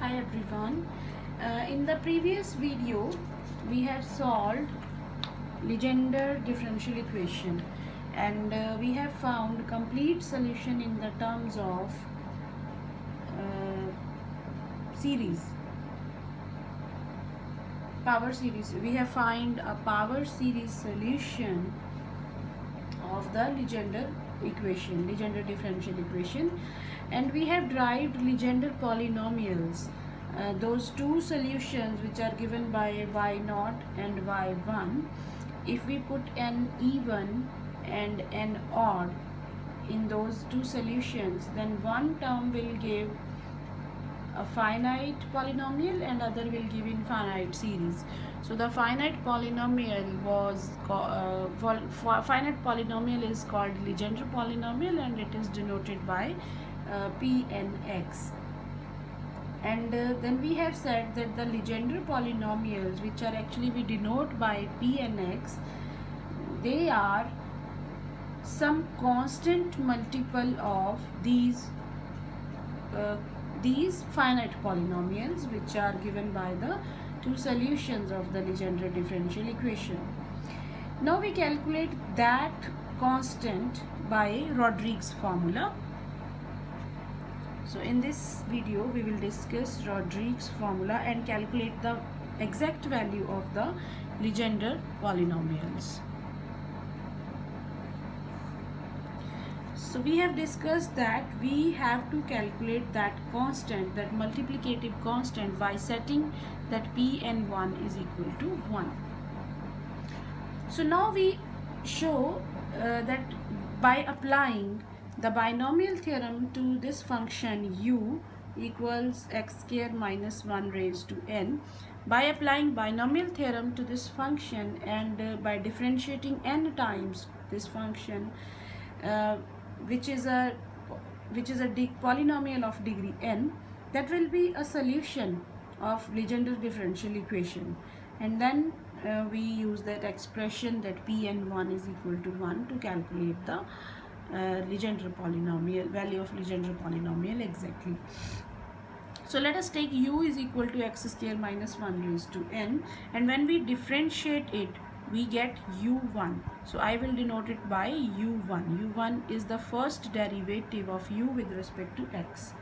Hi everyone. In the previous video, we have solved Legendre differential equation, and we have found complete solution in the terms of series, power series. We have found a power series solution of the Legendre differential equation, and we have derived Legendre polynomials. Those two solutions which are given by y0 and y1, if we put an even and an odd in those two solutions, then one term will give a finite polynomial and other will give infinite series. So the finite polynomial finite polynomial is called Legendre polynomial, and it is denoted by p and x. And then we have said that the Legendre polynomials, which are actually we denote by p and x, they are some constant multiple of these finite polynomials, which are given by the two solutions of the Legendre differential equation. Now we calculate that constant by Rodrigues formula. So in this video we will discuss Rodrigues formula and calculate the exact value of the Legendre polynomials. So we have discussed that we have to calculate that constant, that multiplicative constant, by setting that Pn1 is equal to 1. So now we show that by applying the binomial theorem to this function u equals x square minus 1 raised to n, by applying binomial theorem to this function and by differentiating n times this function, which is a polynomial of degree n, that will be a solution of Legendre differential equation. And then we use that expression that Pn1 is equal to 1 to calculate the Legendre polynomial, value of Legendre polynomial exactly. So let us take u is equal to x square minus 1 raised to n, and when we differentiate it, we get u1. So I will denote it by u1. u1 is the first derivative of u with respect to x.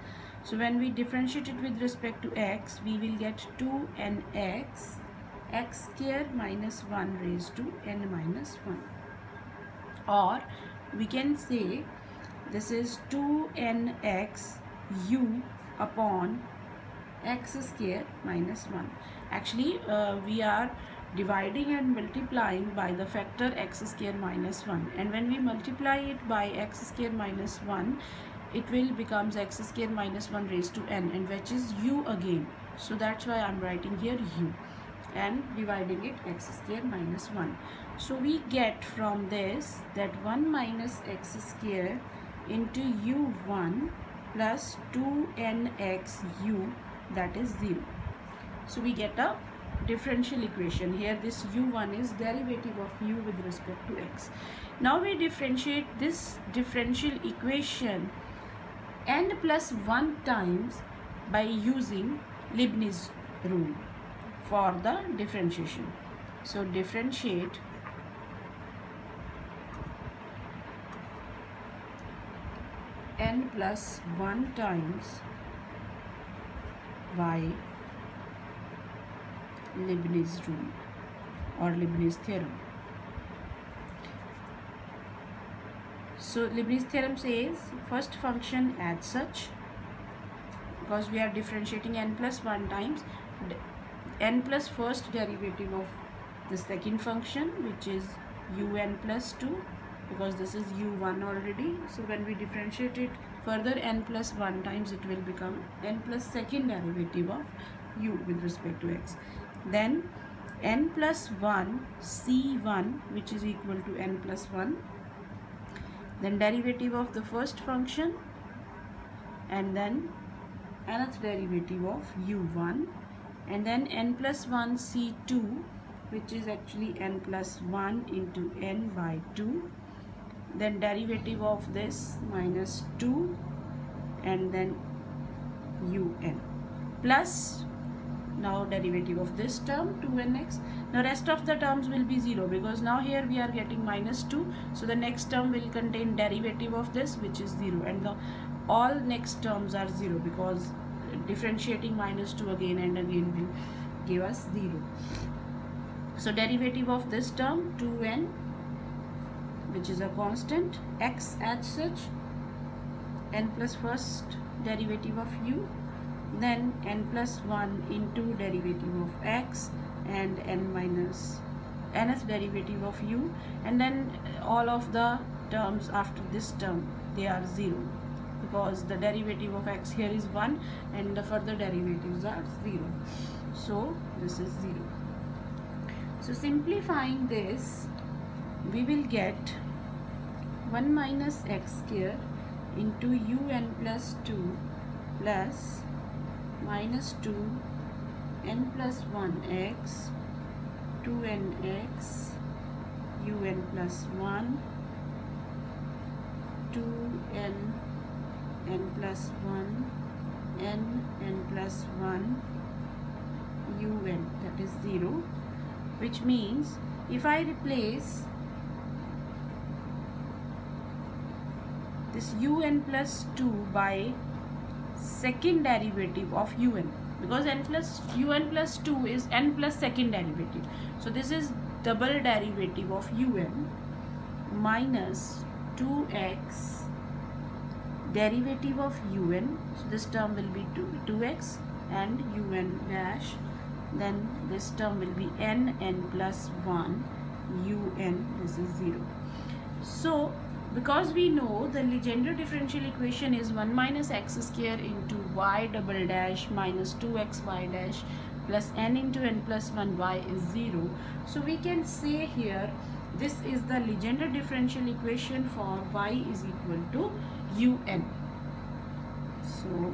So when we differentiate it with respect to x, we will get 2nx x square minus 1 raised to n minus 1. Or we can say this is 2nx u upon x square minus 1. Actually, we are dividing and multiplying by the factor x square minus 1, and when we multiply it by x square minus 1, it will becomes x square minus 1 raised to n, and which is u again. So that's why I'm writing here u and dividing it x square minus 1. So we get from this that 1 minus x square into u1 plus 2nx u, that is 0. So we get a differential equation. Here this u1 is derivative of u with respect to x. Now we differentiate this differential equation n plus 1 times by using Leibniz rule for the differentiation. So differentiate n plus 1 times by Leibniz rule or Leibniz theorem. So Leibniz theorem says first function as such, because we are differentiating n plus 1 times, n plus first derivative of the second function, which is un plus 2, because this is u1 already. So when we differentiate it further n plus 1 times, it will become n plus second derivative of u with respect to x. Then n plus 1 c1, which is equal to n plus 1, then derivative of the first function, and then another derivative of u1, and then n plus 1 c2, which is actually n plus 1 into n by 2, then derivative of this minus 2, and then un. plus now derivative of this term 2nx. Now rest of the terms will be 0 because now here we are getting minus 2, so the next term will contain derivative of this, which is 0, and the all next terms are 0 because differentiating minus 2 again and again will give us 0. So derivative of this term 2n, which is a constant, x as such, n plus first derivative of u, then n plus 1 into derivative of x, and n minus nth derivative of u, and then all of the terms after this term, they are 0 because the derivative of x here is 1 and the further derivatives are 0. So this is 0. So simplifying this, we will get 1 minus x square into un plus 2 plus minus 2 n plus 1x 2nx un plus 1 2n n plus 1 n plus 1 un, that is 0, which means if I replace this un plus 2 by second derivative of un, because un plus 2 is n plus second derivative, so this is double derivative of un minus 2x derivative of un, so this term will be 2x and un dash, then this term will be n plus 1 un, this is 0. So because we know the Legendre differential equation is 1 minus x square into y double dash minus 2xy dash plus n into n plus 1 y is 0. So we can say here this is the Legendre differential equation for y is equal to un. So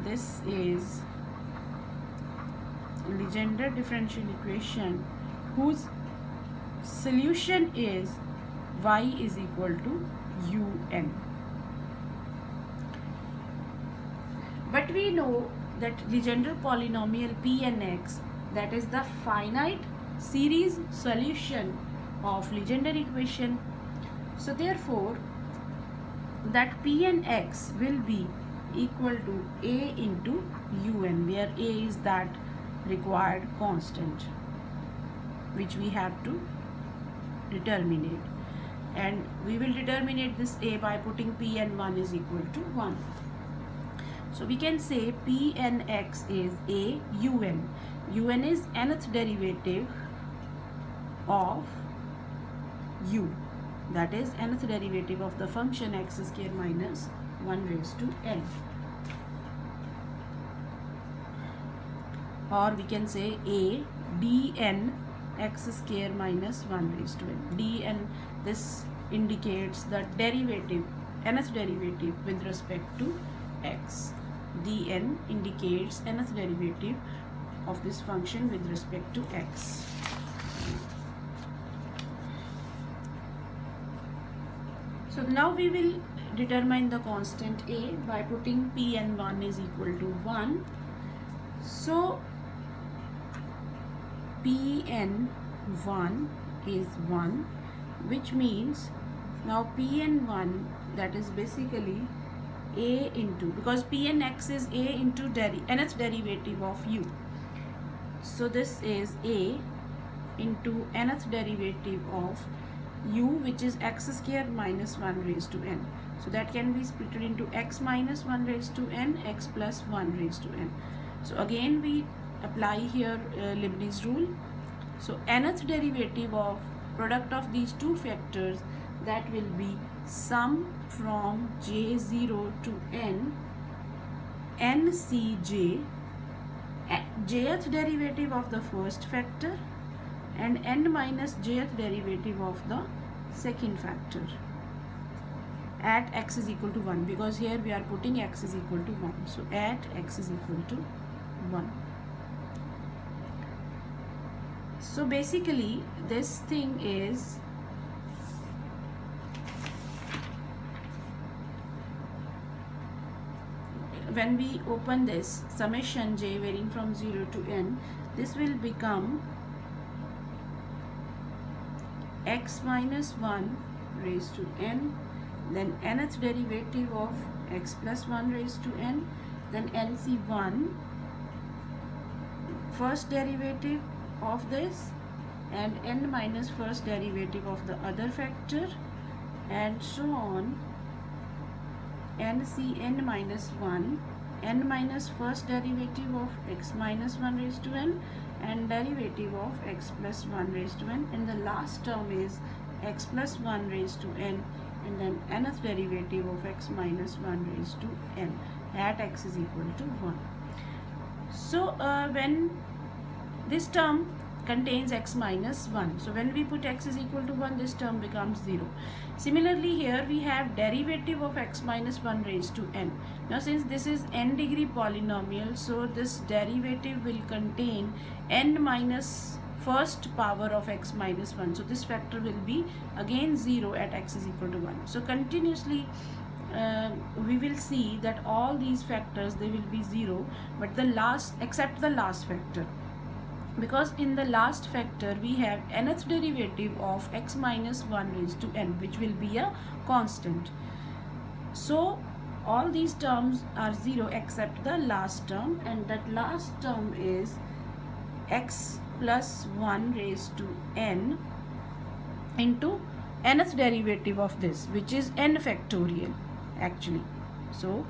this is Legendre differential equation whose solution is y is equal to un. But we know that Legendre polynomial Pnx, that is the finite series solution of Legendre equation. So therefore that Pnx will be equal to a into un, where a is that required constant which we have to determine, and we will determine this a by putting Pn1 is equal to 1. So we can say Pnx is a un. Un is nth derivative of u, that is nth derivative of the function x square minus 1 raised to n, or we can say a dn x square minus 1 raised to n. dn, this indicates the derivative, nth derivative with respect to x. dn indicates nth derivative of this function with respect to x. So now we will determine the constant a by putting Pn1 is equal to 1. So Pn1 is 1, which means now Pn1, that is basically a into, because Pnx is a into nth derivative of u. So this is a into nth derivative of u, which is x square minus 1 raised to n. So that can be split into x minus 1 raised to n, x plus 1 raised to n. So again we apply here Leibniz rule. So nth derivative of product of these two factors, that will be sum from j0 to n, ncj, jth derivative of the first factor and n minus jth derivative of the second factor at x is equal to 1, because here we are putting x is equal to 1. So at x is equal to 1. So basically this thing is when we open this summation j varying from 0 to n, this will become x minus 1 raised to n, then nth derivative of x plus 1 raised to n, then NC1 first derivative of this, and n minus first derivative of the other factor, and so on. NCn minus 1, n minus first derivative of x minus 1 raised to n, and derivative of x plus 1 raised to n, and the last term is x plus 1 raised to n, and then nth derivative of x minus 1 raised to n at x is equal to 1. So when this term contains x minus 1, so when we put x is equal to 1, this term becomes 0. Similarly, here we have derivative of x minus 1 raised to n. Now since this is n degree polynomial, so this derivative will contain n minus first power of x minus 1, so this factor will be again 0 at x is equal to 1. So continuously we will see that all these factors, they will be 0, but the last, except the last factor, because in the last factor we have nth derivative of x minus 1 raised to n, which will be a constant. So all these terms are 0 except the last term, and that last term is x plus 1 raised to n into nth derivative of this, which is n factorial actually. So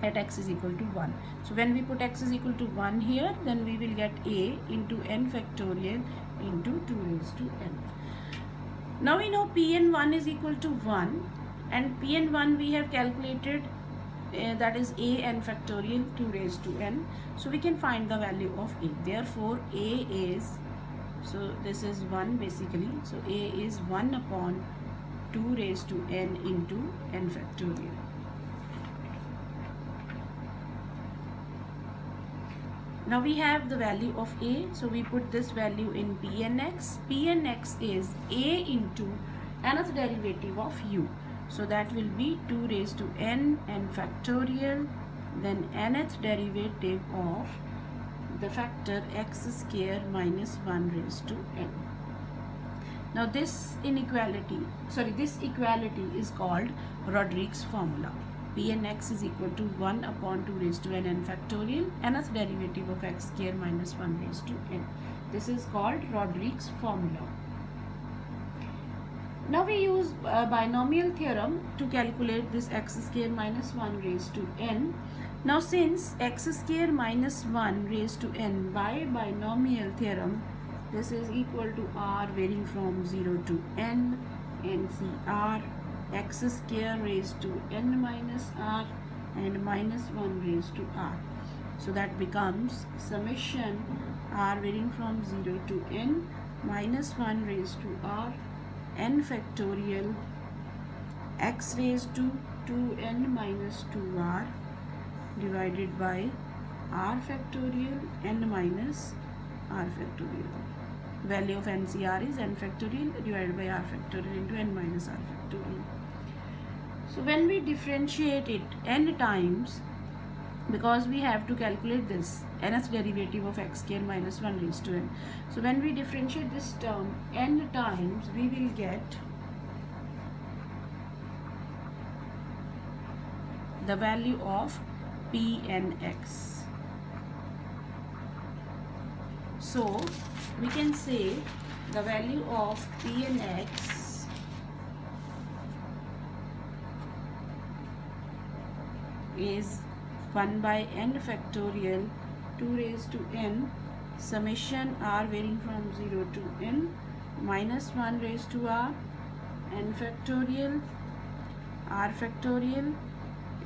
at x is equal to 1. So when we put x is equal to 1 here, then we will get a into n factorial into 2 raised to n. Now we know Pn1 is equal to 1, and Pn1 we have calculated, that is a n factorial 2 raised to n. So we can find the value of a. Therefore a is, so this is 1 basically, so a is 1 upon 2 raised to n into n factorial. Now we have the value of a, so we put this value in Pnx. Pnx is a into nth derivative of u, so that will be 2 raised to n factorial, then nth derivative of the factor x square minus 1 raised to n. Now this equality is called Rodrigues formula. Pnx is equal to 1 upon 2 raised to n factorial, nth derivative of x square minus 1 raised to n. This is called Rodrigues formula. Now we use binomial theorem to calculate this x square minus 1 raised to n. Now since x square minus 1 raised to n by binomial theorem, this is equal to r varying from 0 to n, NCr x square raised to n minus r and minus 1 raised to r. So that becomes summation r varying from 0 to n minus 1 raised to r n factorial x raised to 2n minus 2r divided by r factorial n minus r factorial. Value of NCr is n factorial divided by r factorial into n minus r factorial. So when we differentiate it n times, because we have to calculate this nth derivative of x square minus 1 raised to n. So when we differentiate this term n times, we will get the value of Pnx. So we can say the value of Pnx is 1 by n factorial 2 raised to n summation r varying from 0 to n minus 1 raised to r n factorial r factorial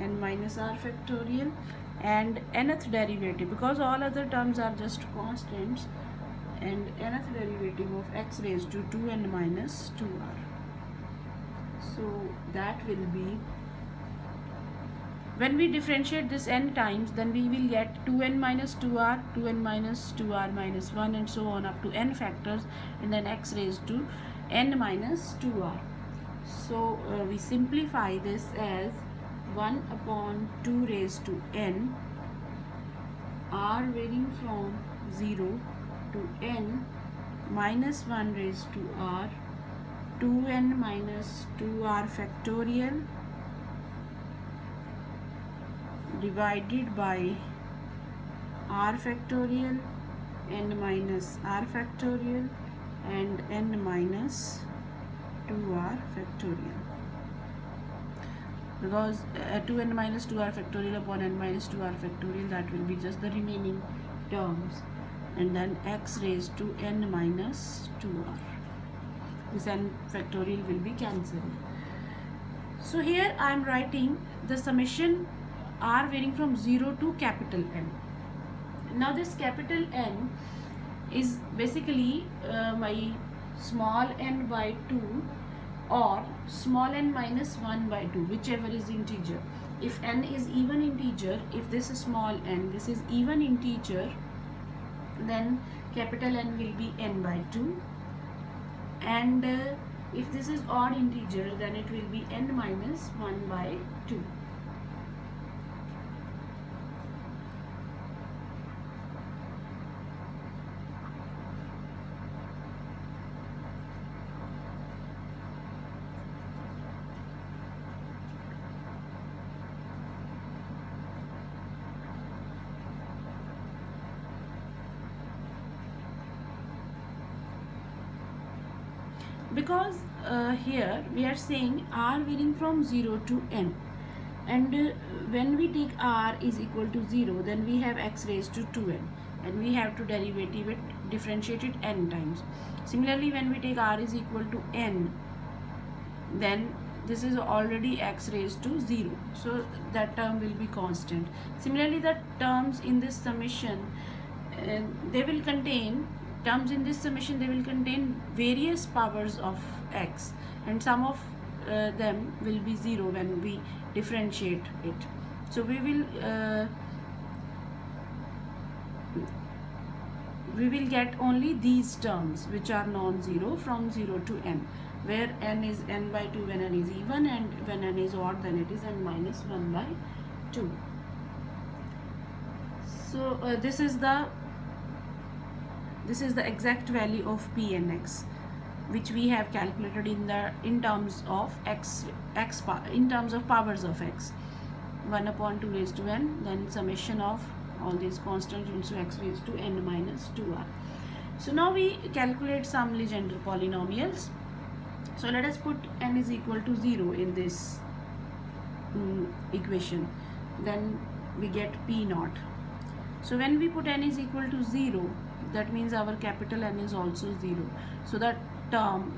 n minus r factorial, and nth derivative, because all other terms are just constants, and nth derivative of x raised to 2n minus 2r. So that will be, when we differentiate this n times, then we will get 2n minus 2r, 2n minus 2r minus 1, and so on up to n factors, and then x raised to n minus 2r. So we simplify this as 1 upon 2 raised to n, r varying from 0 to n, minus 1 raised to r, 2n minus 2r factorial divided by r factorial, n minus r factorial, and n minus 2r factorial, because 2n minus 2r factorial upon n minus 2r factorial, that will be just the remaining terms, and then x raised to n minus 2r. This n factorial will be cancelled. So here I am writing the summation r varying from 0 to capital N. Now this capital N is basically my small n by 2 or small n minus 1 by 2, whichever is integer. If n is even integer, if this is small n, this is even integer, then capital N will be n by 2, and if this is odd integer, then it will be n minus 1 by 2. Because here we are saying r varying from 0 to n, and when we take r is equal to 0, then we have x raised to 2n, and we have to differentiate it n times. Similarly, when we take r is equal to n, then this is already x raised to 0, so that term will be constant. Similarly, the terms in this summation, they will contain various powers of x, and some of them will be 0 when we differentiate it. So we will get only these terms which are non-zero from 0 to n, where n is n by 2 when n is even, and when n is odd, then it is n minus 1 by 2. So this is the exact value of p and x, which we have calculated in terms of in terms of powers of x. 1 upon 2 raised to n, then summation of all these constants into x raised to n minus 2r. So now we calculate some Legendre polynomials. So let us put n is equal to 0 in this equation. Then we get p naught. So when we put n is equal to 0, that means our capital N is also 0. So that term,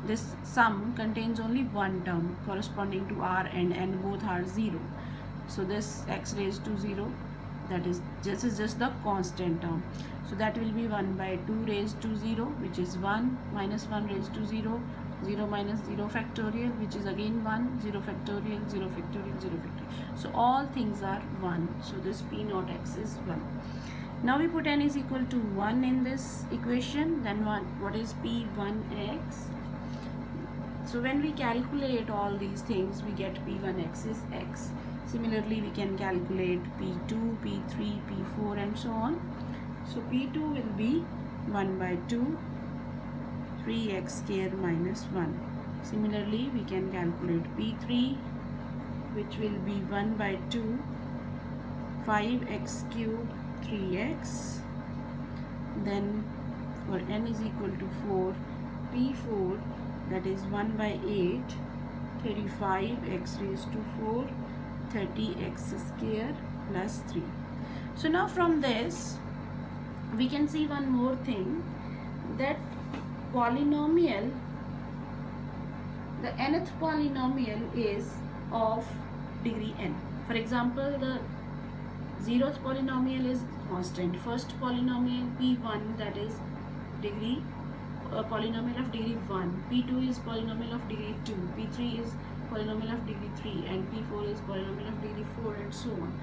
this sum contains only one term corresponding to r and n, both are 0. So this x raised to 0, this is just the constant term. So that will be 1 by 2 raised to 0, which is 1, minus 1 raised to 0, 0 minus 0 factorial, which is again 1, 0 factorial, 0 factorial, 0 factorial. So all things are 1. So this p naught x is 1. Now we put n is equal to 1 in this equation. Then what is p1x? So when we calculate all these things, we get p1x is x. Similarly, we can calculate p2, p3, p4, and so on. So p2 will be 1 by 2, 3x square minus 1. Similarly, we can calculate p3, which will be 1 by 2, 5x cubed, 3x. Then for n is equal to 4, p4, that is 1 by 8, 35x raised to 4, 30x square plus 3. So now from this we can see one more thing, that polynomial, the nth polynomial is of degree n. For example, the 0th polynomial is constant. First polynomial p1, that is degree polynomial of degree 1, p2 is polynomial of degree 2, p3 is polynomial of degree 3, and p4 is polynomial of degree 4, and so on.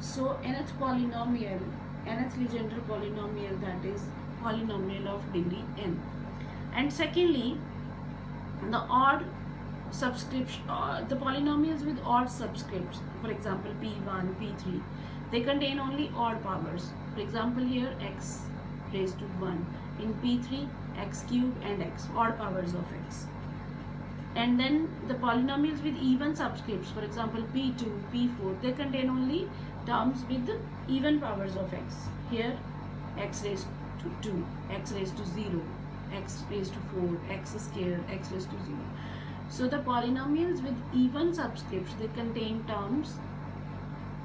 So nth polynomial, nth Legendre polynomial, that is polynomial of degree n. And secondly, the odd subscription, the polynomials with odd subscripts, for example p1, p3, they contain only odd powers. For example, here x raised to 1, in p3 x cube and x, odd powers of x. And then the polynomials with even subscripts, for example p2, p4, they contain only terms with even powers of x. Here x raised to 2, x raised to 0, x raised to 4, x squared, x raised to 0. So the polynomials with even subscripts, they contain terms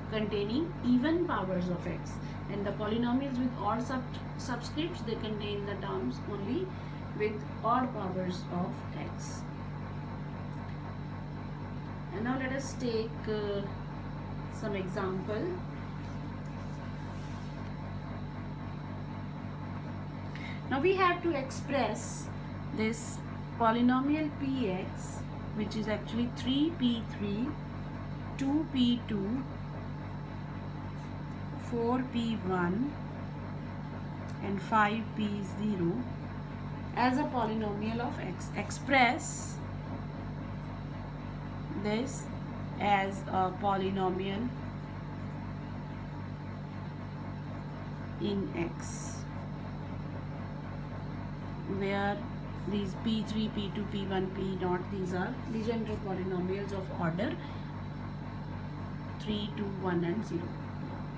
containing even powers of x, and the polynomials with odd subscripts, they contain the terms only with odd powers of x. And now let us take some example. Now we have to express this polynomial px, which is actually 3p3, 2p2, 4p1 and 5p0 as a polynomial of x. Express this as a polynomial in x, where these p3, p2, p1, p0, these are Legendre polynomials of order 3, 2, 1 and 0,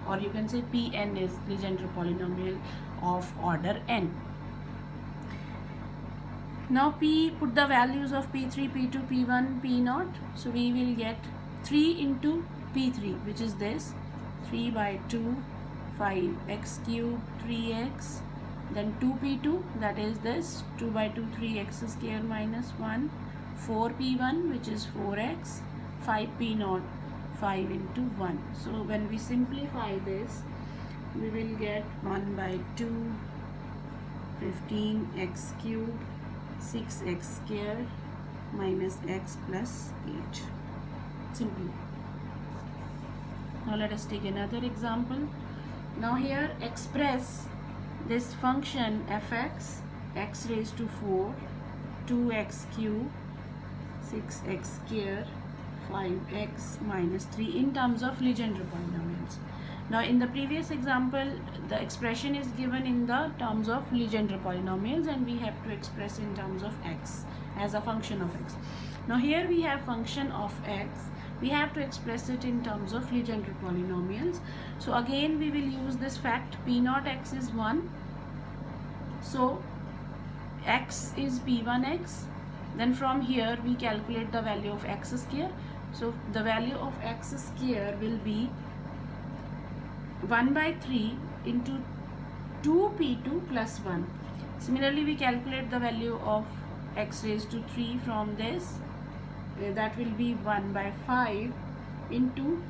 or you can say Pn is Legendre polynomial of order n. Now p, put the values of p3, p2, p1, p0. So we will get 3 into p3, which is this, 3 by 2, 5x cube, 3x, then 2p2, that is this, 2 by 2, 3x square minus 1, 4p1, which is 4x, 5p0, 5 into 1. So when we simplify this, we will get 1 by 2, 15x cube, 6x square minus x plus 8. Simple. Now let us take another example. Now here express this function fx, x raised to 4, 2x cube, 6x square, 5x minus 3 in terms of Legendre polynomials. Now in the previous example, the expression is given in the terms of Legendre polynomials, and we have to express in terms of x as a function of x. Now here we have function of x, we have to express it in terms of Legendre polynomials. So again we will use this fact, p0x is 1, so x is p1x. Then from here we calculate the value of x square. So the value of x square will be 1 by 3 into 2p2 plus 1. Similarly, we calculate the value of x raised to 3 from this. That will be 1 by 5 into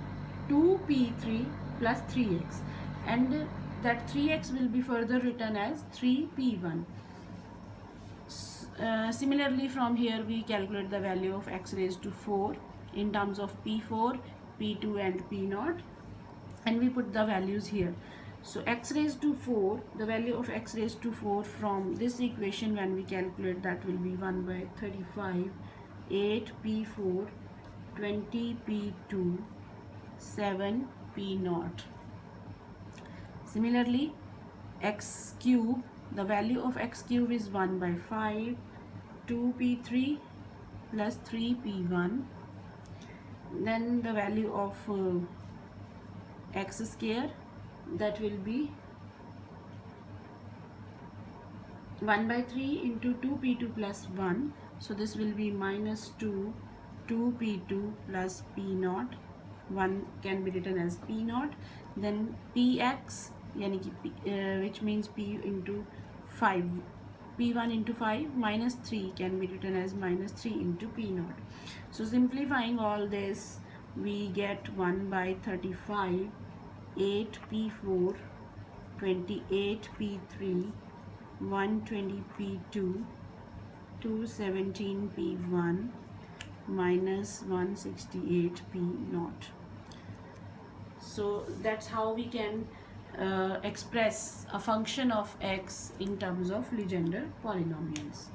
2p3 plus 3x. And that 3x will be further written as 3p1. Similarly, from here we calculate the value of x raised to 4 in terms of p4, p2 and p0, and we put the values here. So x raised to 4, the value of x raised to 4 from this equation when we calculate, that will be 1 by 35, 8p4, 20p2, 7p0. Similarly, x cube, the value of x cube is 1 by 5, 2p3 plus 3p1. Then the value of x square, that will be 1 by 3 into 2p2 plus 1. So this will be minus 2, 2p2 plus p0. 1 can be written as p0. Then px, which means p into 5. p1 into 5 minus 3 can be written as minus 3 into p0. So simplifying all this, we get 1 by 35, 8p4, 28p3, 120p2, 217p1 minus 168p0. So that's how we can express a function of x in terms of Legendre polynomials.